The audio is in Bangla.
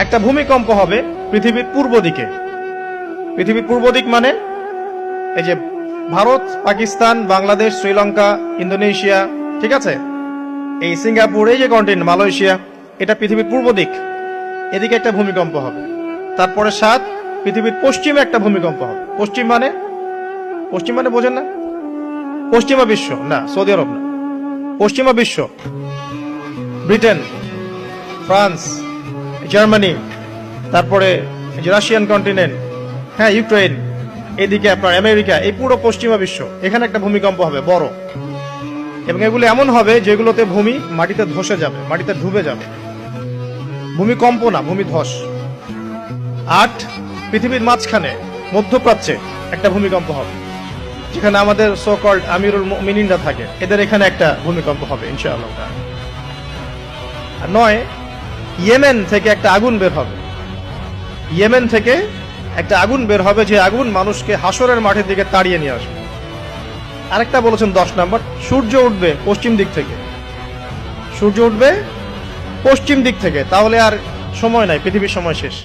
একটা ভূমিকম্প হবে পৃথিবীর পূর্ব দিকে। পৃথিবীর পূর্ব দিক মানে এই যে ভারত, পাকিস্তান, বাংলাদেশ, শ্রীলঙ্কা, ইন্দোনেশিয়া, ঠিক আছে, এই সিঙ্গাপুর, এই যে কন্টিনেন্ট মালয়েশিয়া, এটা পৃথিবীর পূর্ব দিক। এদিকে একটা ভূমিকম্প হবে। তারপরে 7 পৃথিবীর পশ্চিমে একটা ভূমিকম্প হবে। পশ্চিম মানে বোঝেন না? পশ্চিমা বিশ্ব না, সৌদি আরব না, পশ্চিমা বিশ্ব, ব্রিটেন, ফ্রান্স, জার্মানি, তারপরে রাশিয়ান কন্টিনেন্ট, হ্যাঁ, ইউক্রেন, এদিকে আপনার আমেরিকা, এই পুরো পশ্চিমা বিশ্ব, এখানে একটা ভূমিকম্প হবে বড়। এবং এগুলো এমন হবে যেগুলোতে ভূমি মাটিতে ধসে যাবে, মাটিতে ডুবে যাবে। ভূমিকম্প না, ভূমিধস। 8 পৃথিবীর মাঝখানে মধ্যপ্রাচ্যে একটা ভূমিকম্প হবে, যেখানে আমাদের সো কল্ড আমিরুল মুমিনিনরা থাকে, এদের এখানে একটা ভূমিকম্প হবে ইনশাআল্লাহ। আর 9 ইয়েমেন থেকে একটা আগুন বের হবে। ইয়েমেন থেকে একটা আগুন বের হবে, যে আগুন মানুষকে হাসরের মাঠের দিকে তাড়িয়ে নিয়ে আসবে। আরেকটা বলেছেন 10 নম্বর, সূর্য উঠবে পশ্চিম দিক থেকে। সূর্য উঠবে পশ্চিম দিক থেকে, তাহলে আর সময় নাই, পৃথিবীর সময় শেষ।